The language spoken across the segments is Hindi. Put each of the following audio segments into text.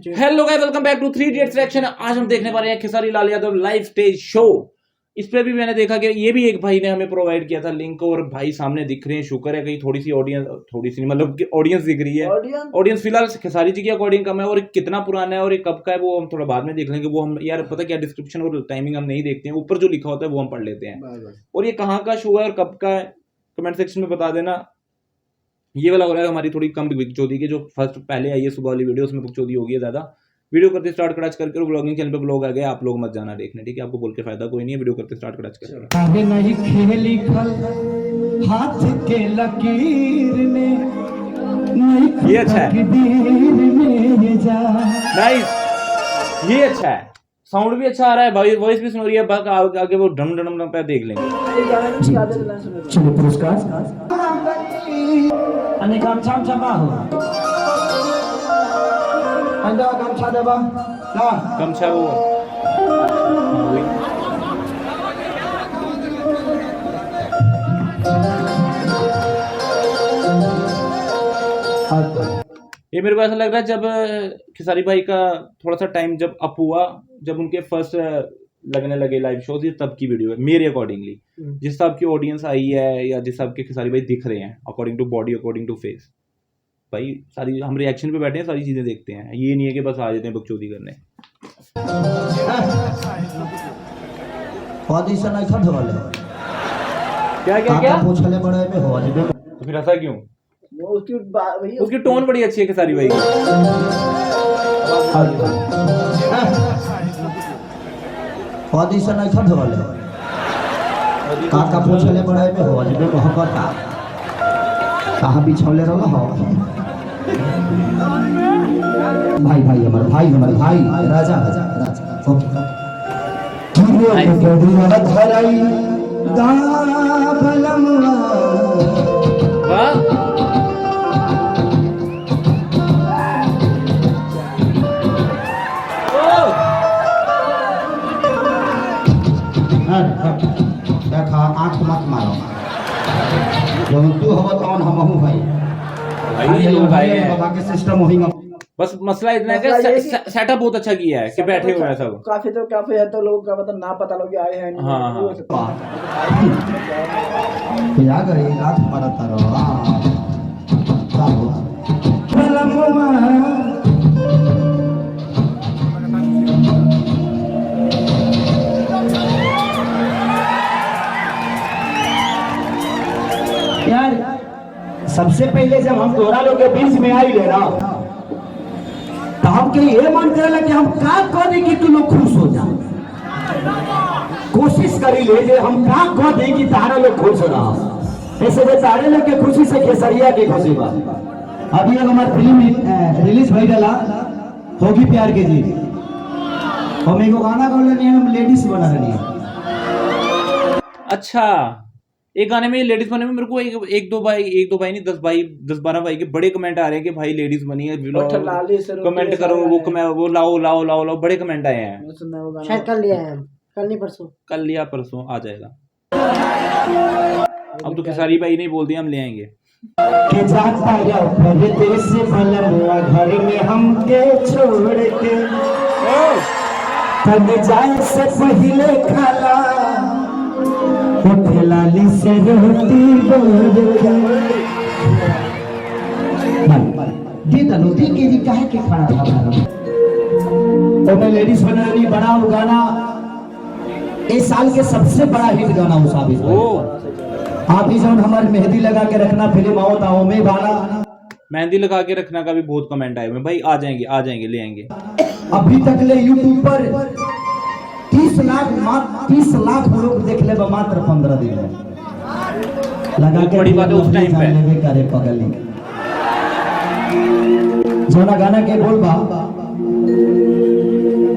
Hello guys, welcome back to 3 idiots reaction. आज हम देखने वाले हैं Khesari Lal Yadav live stage show. इस पे भी मैंने देखा कि ये भी एक भाई ने हमें प्रोवाइड किया था लिंक, और भाई सामने दिख रहे हैं। शुक्र है कहीं थोड़ी सी मतलब ऑडियंस दिख रही है। ऑडियंस फिलहाल खेसारी जी के अकॉर्डिंग कम है, और कितना पुराना है और कब का है वो हम थोड़ा बाद में देख लेंगे। वो हम यार पता क्या, डिस्क्रिप्शन और टाइमिंग हम नहीं देखते हैं, ऊपर जो लिखा होता है वो हम पढ़ लेते हैं। और ये कहाँ का शो है और कब का है कमेंट सेक्शन में बता देना। ये वाला हो रहा है हमारी थोड़ी कम बिकचौदी की, जो फर्स्ट पहले आई है सुबह वाली वीडियो, उसमें बिकचौदी होगी है ज्यादा। वीडियो करते स्टार्ट कड़ाच करके, और ब्लॉगिंग चैनल पे ब्लॉग आ गया, आप लोग मत जाना देखने, ठीक है? आपको बोल के फायदा कोई नहीं है, वीडियो करते स्टार्ट कड़ाच करके। आगे नहीं खेली खल हाथ के लकीर ने, नहीं ये अच्छा है, नाइस, ये अच्छा है, साउंड भी अच्छा आ रहा है भाई, वॉइस भी सुन रही है। बाकी आगे वो ढम ढम ढम पे देख लेंगे। चलो पुरस्कार अने काम छाम छमा हो अंदा काम छा देबा ना कम छा वो ये मेरे को ऐसा लग रहा है जब खेसारी भाई का थोड़ा सा टाइम जब अप हुआ, जब उनके फर्स्ट लगने लगे लाइव शोज, ये तब की वीडियो है मेरे अकॉर्डिंगली। जिस हिसाब की ऑडियंस आई है या जिस हिसाब के खेसारी भाई दिख रहे हैं, according to body, according to face, भाई सारी हम रिएक्शन पे बैठे हैं, सारी चीजें देखते हैं। ये नहीं है कि बस आ जाते हैं बकचोदी करने। ऑडिशन आई खड वाले क्या क्या क्या पूछले बड़े पे हो जाबे, तो फिर ऐसा क्यों? वो उसकी टोन बड़ी अच्छी है खेसारी भाई की। ऑडिशन आई खड वाले काका पूछले बड़े पे हो जाबे, मोहब्बत कहाँ बिछौले रहो हो भाई भाई हमारे भाई राजा ओके धराई दा भलमवा देखा आँख मत मारो, जब तू हो तो हम हूँ भाई बाबा के सिस्टम होगा। बस मसला इतना है कि सेटअप बहुत अच्छा किया है कि बैठे हुए हैं सब। काफी है तो लोगों का मतलब ना पता लोग आए हैं। हाँ क्या करे रात पड़ता रहो यार। सबसे पहले जब हम तोरा लोग के बीच में आई ले ना, तो हमके ये मन करे कि हम का करे कि तू लोग खुश हो जा। कोशिश करी ले जे हम का कह दे कि तारा लोग खुश हो रहा। ऐसे जे तारे लोग के खुशी से केसरिया की खुशी बा। अभी एक हमार फिल्म रिलीज भई गला होगी प्यार के जी, हम एगो गाना गौले नहीं, हम लेडीज बना रही है। अच्छा, एक गाने में लेडीज बने में मेरे को एक दो भाई नहीं 10-12 भाई के बड़े कमेंट आ रहे हैं कि भाई लेडीज बनी है, कमेंट करो, वो लाओ बड़े कमेंट आए हैं। शायद कर लिया है, कल लिया परसों आ जाएगा। अब तो खेसारी भाई नहीं बोल दिया, हम ले आएंगे। के जाता जाओ परदेस भलवा घर में हमके छोड़ के, तब जाए से पहले खाला लाली से रोटी नदी के जी काहे के खड़ा था तो मैं लेडीज बननी बड़ा वो गाना इस साल के सबसे बड़ा हिट गाना हो साबित हो। आप ही जब हमारी मेहंदी लगा के रखना फिल्म आओ ताओ में वाला मेहंदी लगा के रखना का भी बहुत कमेंट आए हुए भाई। आ जाएंगे ले आएंगे। अभी तक ले यूट्यूब पर 30 लाख लोग देख ले मात्र 15 दिन में लगा के। बड़ी बात है उस टाइम पे करे पगली जोना गाना के बोल बा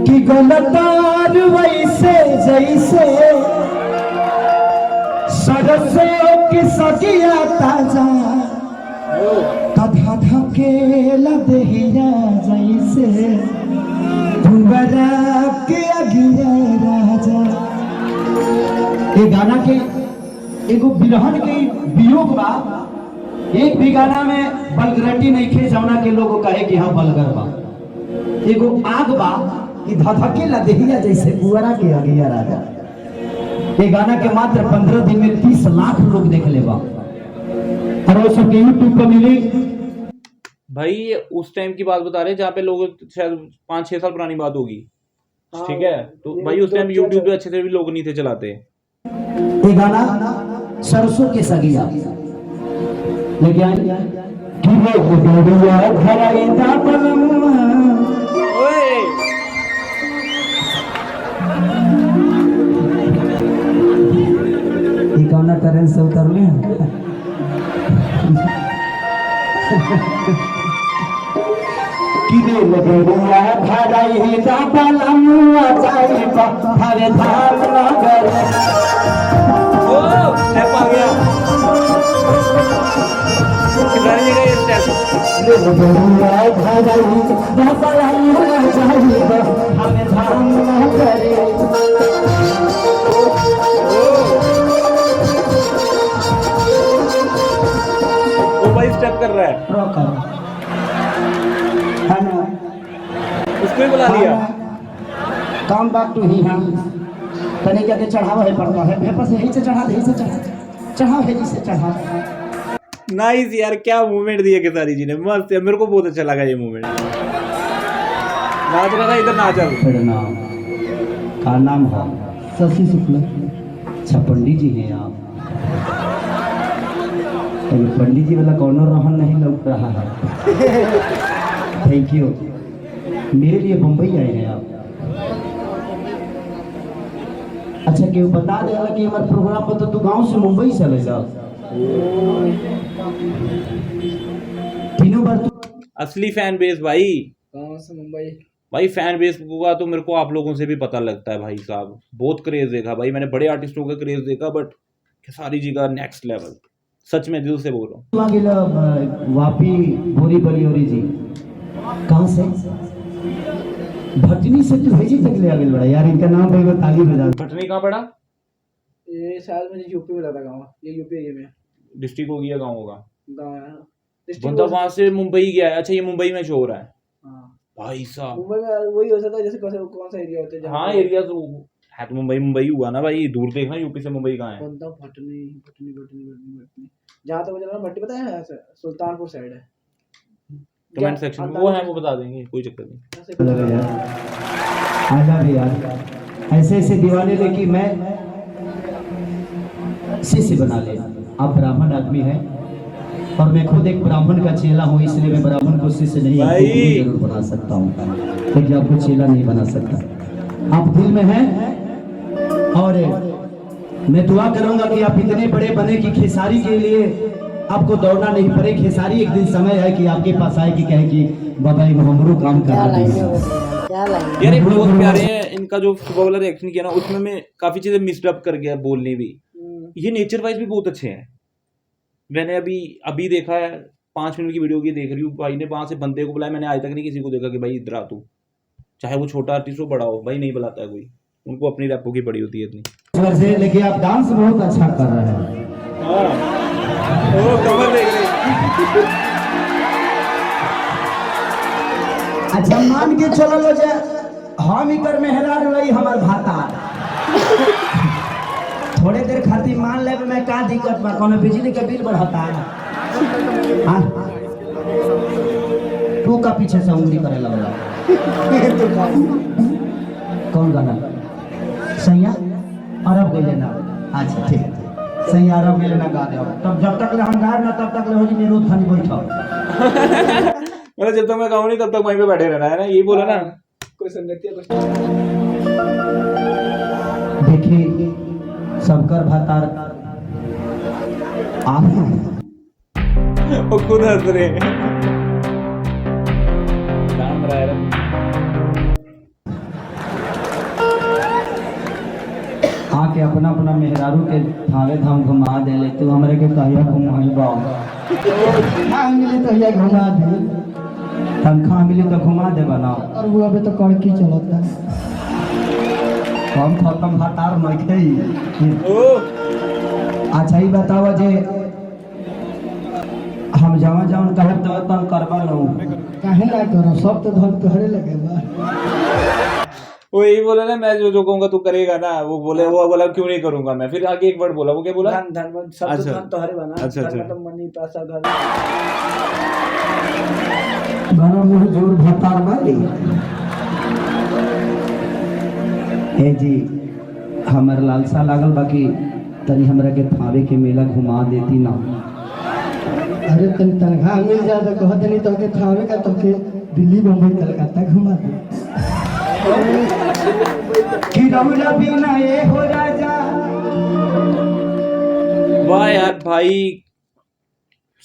कि गलतार वैसे जैसे सरसों की सकिया ताजा कथा धकेला देहिया जैसे के अगिया राजा। ये गाना के एगो बिरहन के वियोग बा। एक भी गाना में बलगरटी नहीं खे जौना के लोग कहे कि हाँ बलगर बा। एगो आग बा कि धधके लदेहिया जैसे पुअरा के अगिया राजा। ये गाना के मात्र 15 दिन में 30 लाख लोग देख ले बा और वो सब यूट्यूब पे मिली। भाई उस टाइम की बात बता रहे जहाँ पे लोग शायद 5-6 साल पुरानी बात होगी, ठीक है। तो भाई उस टाइम यूट्यूब पे अच्छे से भी लोग नहीं थे चलाते। ये गाना सरसों के सगिया लेके आए कि वो डोरिया धराइता पलम। ओए ये गाना ट्रेन से उतर ले कि रे डोरिया धराइता पलम जाई पहाड़ धाम नगर। ओ स्टेप आ गया, किधर नहीं गए स्टेप। वो भाई स्टेप कर रहा है, उसको ही बुला लिया। काम बात तो ही हम तने क्या चढ़ावा है पड़ता है भेपर से यही से चढ़ा दे, यही से चढ़ा है जिसे चढ़ा। नाइस यार, क्या मूवमेंट दिए खेसारी जी ने, मस्त है। मेरे को बहुत अच्छा लगा ये मूवमेंट। नाच रहा था इधर, नाचल प्रणाम। का नाम है शशि शुक्ला। अच्छा पंडित जी हैं आप। पंडित जी वाला कौनो रहन नहीं लग रहा है। Thank you. मेरे लिए मुंबई आए हैं आप। अच्छा क्यों बता दे कि हमारे प्रोग्राम पर तो तू गांव से मुंबई चले जा। तीनों बार तू असली फैन बेस भाई। गाँव से मुंबई। भाई फैन बेस का तो मेरे को आप लोगों से भी पता लगता है भाई साहब। बहुत क्रेज देखा भाई मैंने, बड़े आर्टिस्टों का क्रेज देखा, बट खेसारी जी का नेक्स्ट लेवल। सच में दिल से बोल रहा हूँ। वापी भोरी बलियोरी जी कहाँ से? भटनी से तू भेजी तक ले आगे बड़ा यार। इनका नाम भाई ताली बजा। भटनी कहाँ पड़ा? ये शायद मुझे यूपी में लगा गाँव। ये यूपी एरिया में डिस्ट्रिक्ट हो गया, गाँव होगा। गाँव है बंदा वहां से मुंबई गया है। अच्छा ये मुंबई में शो हो रहा है। हाँ। भाई साहब मुंबई में वही हो सकता है जैसे कौन सा एरिया होता है। हाँ एरिया तो है, तो मुंबई हुआ ना भाई। दूर देखना यूपी से मुंबई कहाँ है। बंदा भटनी भटनी भटनी भटनी भटनी जहाँ तक मुझे लगा भट्टी पता है सुल्तानपुर साइड है। कमेंट सेक्शन में वो है, वो बता देंगे, कोई चक्कर नहीं। आजा भी यार ऐसे ऐसे दीवाने लेके मैं शिष्य बना ले। आप ब्राह्मण आदमी है और मैं खुद एक ब्राह्मण का चेला हूँ, इसलिए मैं ब्राह्मण को शिष्य नहीं आपको जरूर बना सकता हूँ, लेकिन आपको चेला नहीं बना सकता। आप दिल में हैं और मैं दुआ करूंगा कि आप इतने बड़े बने कि खेसारी के लिए आपको दौड़ना नहीं पड़े। खेसारी एक दिन समय है कि आपके पास आए कि कहे कि बाबा हमरो काम कर यार ये बहुत प्यारे हैं। इनका जो सुबह वाला रिएक्शन किया ना उसमें मैं काफी चीजें मिसअप कर गया बोलने भी। ये नेचर वाइज भी बहुत अच्छे हैं। मैंने अभी देखा है 5 मिनट की वीडियो की देख रही हूँ, भाई ने वहां से बंदे को बुलाया। मैंने आज तक नहीं किसी को देखा कि भाई इधर आ तू, चाहे वो छोटा आर्टिस्ट हो बड़ा हो, भाई नहीं बुलाता है कोई। उनको अपनी रैपों की पड़ी होती है इतनी। से लेकिन आप डांस बहुत अच्छा कर रहे हैं। ओ कमर देख रहे। अच्छा मान के चलो लो जे हम इकर मेहरार रही हमार भाता थोड़े देर खातिर मान ले मैं का दिक्कत बा? कोनो बिजली के बिल बढ़ता है। हाँ तू का पीछे से उंगली करे लगला। कौन गाना? सैया अरब गए ना। अच्छा ठीक है सैया अरब गए ना गा दे। तब जब तक ले हम गाए ना तब तक ले हो जी निरोध खाली बैठो। मतलब जब तक मैं गाऊं नहीं तब तक वहीं पे बैठे रहना है ना, यही बोला ना। कोई संगति कुछ देखिए सबकर भातार आप वो खुद हंस रहे हैं। काम रहा है। आके अपना अपना मेहरारू के थावे धाम घुमा दे ले। तू हमरे के कहिया घुमाई बा ना मिले तो ये घुमा दे, तनखा मिले तो घुमा दे बनाओ। और वो अबे तो कड़की चलता है। हम खत्म भातार मखे। अच्छा ही बताओ जे हम जवा जवन कहब तब तब करबा लो। काहे ना करो, सब तो धन तोहरे लगे बा। वो यही बोला ना, मैं जो जो कहूंगा तू करेगा ना, वो बोला क्यों नहीं करूंगा मैं, फिर आगे एक वर्ड बोला, वो क्या बोला? धन धन सब अच्छा। धन तो हरे बना। अच्छा, धन अच्छा। मतलब मनी पैसा घर। बड़ा मुंह जोर भतार भाई। हे जी, हमर लालसा लागल बाकी तनी हमरा के थावे के मेला घुमा देती ना। अरे तन तनखा मिल जाए तो कहते नहीं तो के थावे का तो के दिल्ली बम्बई कलकत्ता घुमा दे। कि रौला बिना ये हो राजा। वाह यार भाई,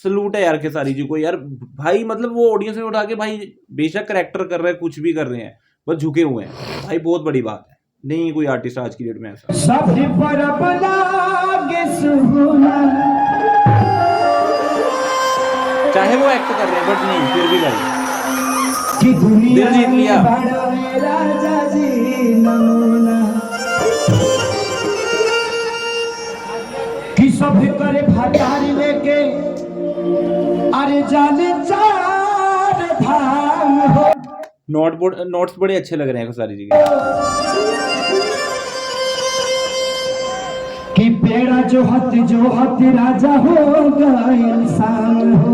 सलूट है यार खेसारी जी को यार भाई, मतलब वो ऑडियंस में उठा के भाई, बेशक करेक्टर कर रहे हैं, कुछ भी कर रहे हैं, बस झुके हुए हैं भाई, बहुत बड़ी बात है। नहीं कोई आर्टिस्ट आज की डेट में ऐसा। सब पर बलागे सुना, चाहे वो एक्ट कर रहे हैं बट नहीं, फिर भी भाई कि दुनिया दिल जीत लिया। में बड़ा राजा जी नमूना, कि सब करे फटारी लेके अरे जाने चार धाम हो। नोट्स बड़े अच्छे लग रहे हैं खेसारी जी के। कि पेड़ा जो हत राजा होगा इंसान हो।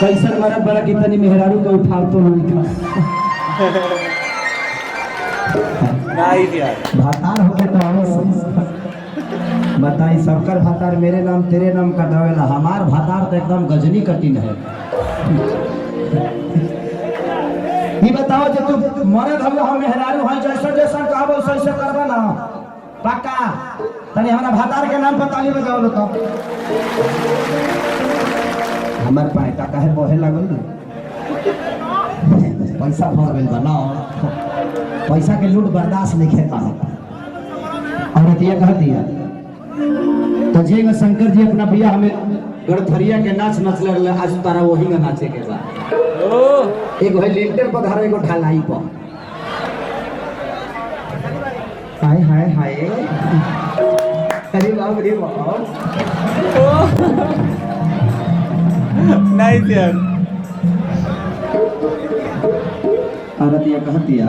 कैसन मरद बड़ा कितनी मेहरारू को उठाव तो नहीं था। नाइस यार। भातार होके तो बताई, सबकर भातार मेरे नाम तेरे नाम का डवेला, हमार भातार तो एकदम गजनी कटिन है। ये बताओ जो तू मरद हम मेहरारू है, जैसा जैसा कहबो वैसे करबा ना पक्का। तनी हमारा भातार के नाम पर ताली बजाओ लो तो। हमार पाएटा काहे बहे लागल ना, पैसा भर गइल बा ना, पैसा के लूट बर्दाश्त नहीं खेता। औरत ये कह दिया तो जेगा शंकर जी अपना भैया हमें गड़थरिया के नाच नचले रहले, आज तारा वही में नाचे के बा। ओ एक है लिंटर पर धरो, एगो ढलाई पर। हाय हाय हाय, अरे बाप रे बाप। नाइस यार। औरत ये कह दिया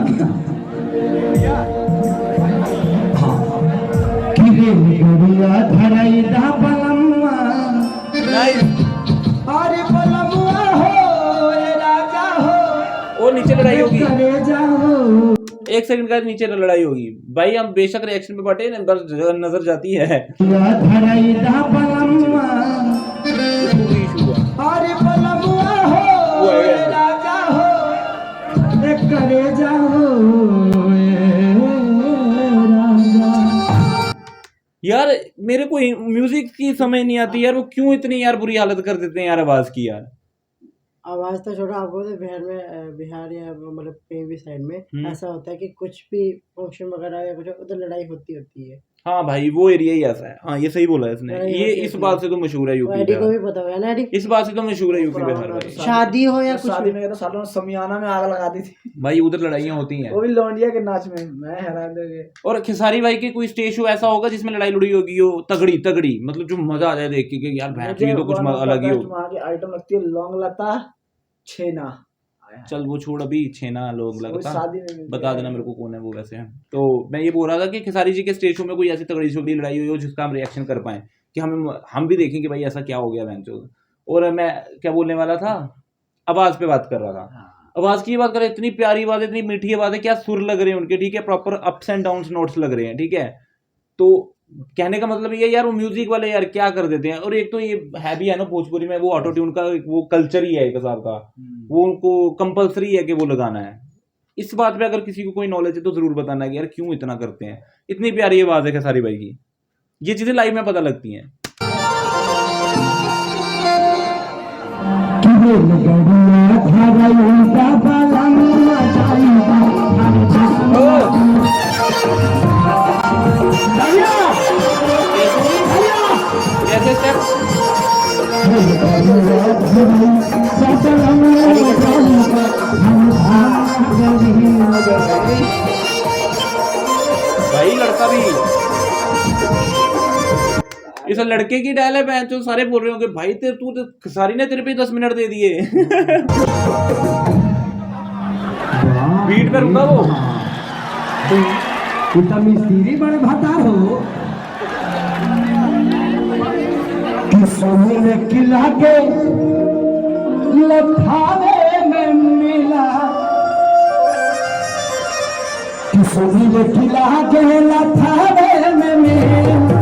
हाँ कि रे गुड़िया धराई दा बलम्मा, नाइस। अरे बलम्मा हो ए राजा हो, वो नीचे लड़ाई होगी, करे जाओ। 1 सेकंड का नीचे लड़ाई होगी भाई, हम बेशक रिएक्शन पे बटे नजर जाती है। धराई दा बलम्मा, इशू हुआ। अरे बलम्मा हो ए राजा हो, करे जाओ ए राजा। यार मेरे को म्यूजिक की समझ नहीं आती यार, वो क्यों इतनी यार बुरी हालत कर देते हैं यार आवाज की यार। आवाज तो छोड़ो, आपको तो बिहार या मतलब कहीं भी साइड में ऐसा होता है कि कुछ भी फंक्शन वगैरह या कुछ उधर लड़ाई होती है। हाँ भाई वो एरिया ही ऐसा है। हाँ ये सही बोला है इसने, लड़ाई ये होती इस है। बात से तो मशहूर है यूपी एडी को बिहार, भी पता है ना एडी? इस बात से तो मशहूर है यूपी बिहार भाई। शादी हो या कुछ शादी भी। में गया तो सालों ने समियाना में आग लगा दी थी, भाई उधर लड़ाइयाँ होती हैं। वो भी लौंडिया के नाच में, मैं हैरान हो गया। और खेसारी भाई के कोई स्टेज शो ऐसा होगा जिसमें लड़ाई लड़ी होगी हो तगड़ी, मतलब जो मजा आ जाए देख के कि यार भैंस ये तो कुछ अलग ही हो। वहाँ की आइटम लगती है लौंग लता छेना। चल वो छोड़, अभी छेना लोग लगता, शादी में बता देना मेरे को कौन है वो वैसे। तो मैं ये बोल रहा था कि खेसारी जी के स्टेज शो में कोई ऐसी तगड़ी छोटी लड़ाई हुई हो जिसका हम रिएक्शन कर पाए, कि हम भी देखें कि भाई ऐसा क्या हो गया बहनचोद। और मैं क्या बोलने वाला था, आवाज पे बात कर रहा था। आवाज की बात करें, इतनी प्यारी आवाज है, इतनी मीठी आवाज है, क्या सुर लग रहे हैं उनके, ठीक है, proper ups and down notes लग रहे हैं, ठीक है। तो कहने का मतलब ये यार, वो म्यूजिक वाले यार क्या कर देते हैं। और एक तो ये है भी है ना भोजपुरी में, वो ऑटो ट्यून का वो कल्चर ही है एक हिसाब का, वो उनको कंपलसरी है कि वो लगाना है। इस बात पे अगर किसी को कोई नॉलेज है तो जरूर बताना कि यार क्यों इतना करते हैं। इतनी प्यारी आवाज है खेसारी भाई की, ये चीजें लाइव में पता लगती हैं। कैसे स्टेप भाई, लड़का भी इस लड़के की डायल है बहन, जो सारे बोल रहे होंगे भाई तू तो खेसारी ने तेरे पे 10 मिनट दे दिए। बीट पे रुका वो। इतना मिस्त्री बड़े भतार हो कि सोने ने किला के लखावे में मिला, कि सोने ने किला के लखावे में मिला।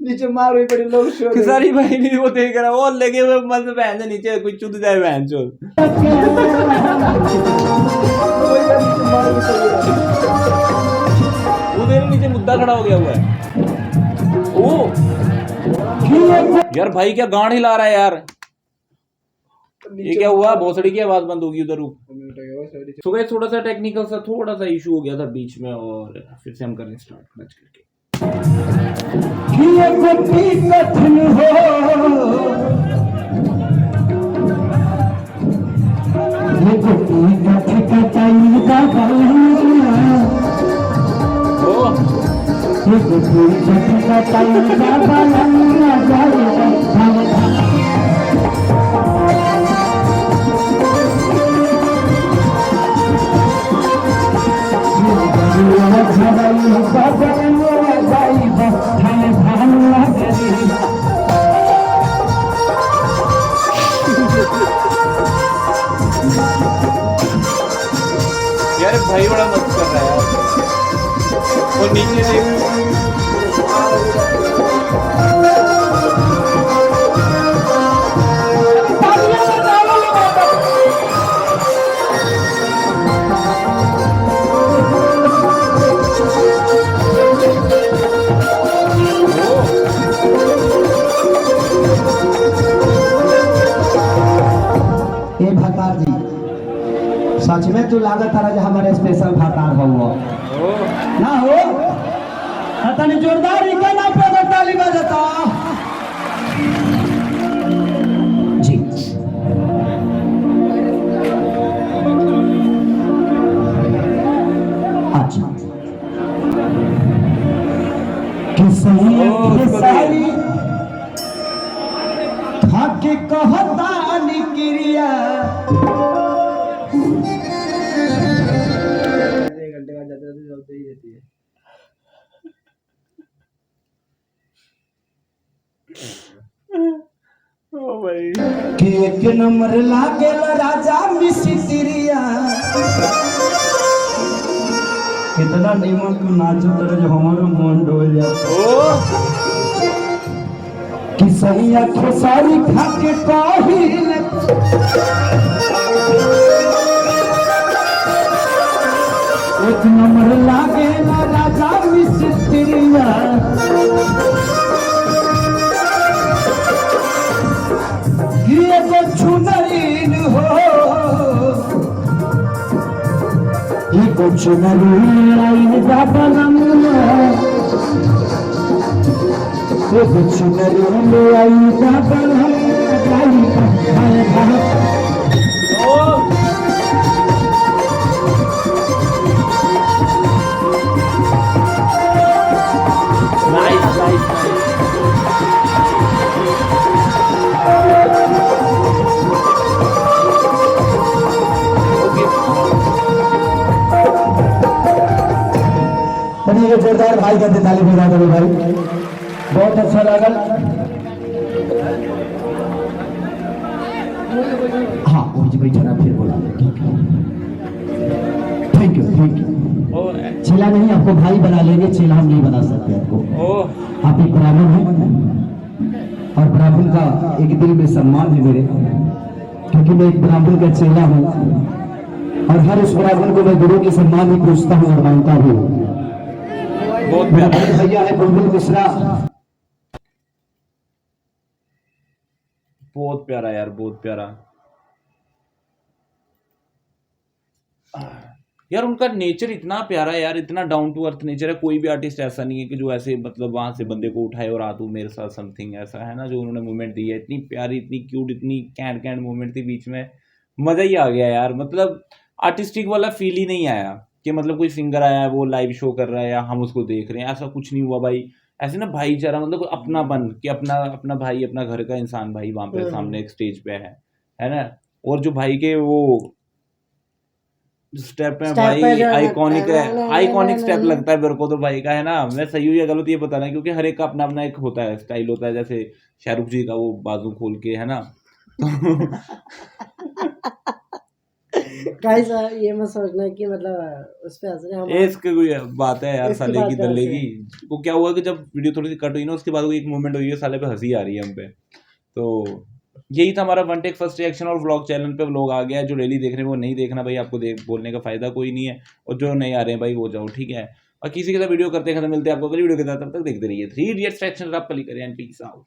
नीचे मार हुई पड़ी लोग शोर खेसारी भाई नहीं वो देख रहा वो लगे हुए मस्त बहन से नीचे कुछ चुद जाए बहन चो। उधर नीचे मुद्दा खड़ा हो गया हुआ है। ओ यार भाई क्या गांड हिला रहा है यार, ये क्या हुआ? भोसड़ी की आवाज बंद होगी उधर। तो गाइस थोड़ा सा टेक्निकल सा थोड़ा सा इशू हो गया था बीच में, और फिर से हम कर रहे हैं स्टार्ट क्लच करके। ये कोई कठिन हो, ये कोई कठिन कटाई का बलना, ये कोई कठिन कटाई का बलना जाएगा। यार भाई बड़ा मस्त कर रहा है यार, और नीचे देख भतार जी, सच में तू लागत तारा जो हमारे स्पेशल भतार हो ना हो। तनी जोरदार इनका नाम पे ताली बजाता जी। अच्छा किसी के कहता निक्रिया, 1 घंटे का जाते जाते चलते ही रहती है। ओ भाई कि एक नंबर लागेल राजा मिस्त्रिया। कितना नीमक नाचो तेरे जो हमारा मन डोल जाता कि सही आंखों सारी खाके कहिल एक नंबर लागेल राजा मिस्त्रिया। ये तो चुनरीन हो, ये तो चुनरीन आइन का बनमुना, ये तो चुनरीन आइन का बनमुना। ये जोरदार भाई का ताली बजा दो भाई, बहुत अच्छा लगा। हाँ वो जी बैठा ना, फिर बोला थैंक यू थैंक यू। चेला नहीं आपको भाई बना लेंगे, चेला हम नहीं बना सकते आपको। आप एक ब्राह्मण हैं और ब्राह्मण का एक दिल में सम्मान है मेरे, क्योंकि मैं एक ब्राह्मण का चेला हूँ और हर उस ब्राह्मण को मैं गुरु के सम्मान ही पूछता हूँ और मानता हूँ। बहुत प्यारा भैया है बुलबुल मिश्रा, बहुत प्यारा यार, बहुत प्यारा यार। उनका नेचर इतना प्यारा है यार, इतना डाउन टू अर्थ नेचर है। कोई भी आर्टिस्ट ऐसा नहीं है कि जो ऐसे मतलब वहां से बंदे को उठाए और आ तू मेरे साथ समथिंग ऐसा है ना, जो उन्होंने मूवमेंट दी है इतनी प्यारी, इतनी क्यूट, इतनी कैंट कैंट मूवमेंट थी बीच में, मजा ही आ गया यार। मतलब आर्टिस्टिक वाला फील ही नहीं आया कि मतलब कोई सिंगर आया है वो लाइव शो कर रहा है या हम उसको देख रहे हैं, ऐसा कुछ नहीं हुआ भाई। ऐसे ना भाईचारा, मतलब अपनापन कि अपना अपना भाई, अपना घर का इंसान भाई वहां पे हम्म। सामने एक स्टेज पे है ना। और जो भाई के वो स्टेप है स्टेप भाई, पे जो आइकॉनिक है, आइकॉनिक स्टेप ना। लगता है मेरे को तो भाई का, है ना। मैं सही हूँ या गलत ये बताना, क्योंकि हर एक का अपना अपना एक होता है, स्टाइल होता है। जैसे शाहरुख जी का वो बाजू खोल के, है ना। तो गाइस ये मत सोचना कि मतलब उस पे हंस रहे हैं हम। इसकी कोई बात है यार, इसकी साले बात की का दल्ले हंसे। की। वो क्या हुआ कि जब वीडियो थोड़ी सी कट हुई ना, उसके बाद वो एक मोमेंट हुई है, साले पे हंसी आ रही है हम पे। तो यही था हमारा वन टेक फर्स्ट रिएक्शन। और व्लॉग चैनल पे व्लॉग आ गया है, जो डेली देख रहे हैं वो नहीं देखना भाई, आपको देख बोलने का फायदा कोई नहीं है। और जो नहीं आ रहे हैं भाई वो जाओ, ठीक है। और किसी के साथ वीडियो करते हैं, खत्म, मिलते हैं आपको अगली वीडियो के साथ, तब तक देखते रहिए 3 इडियट्स रिएक्शन। आप कल ही करें, एंड पीस आउट।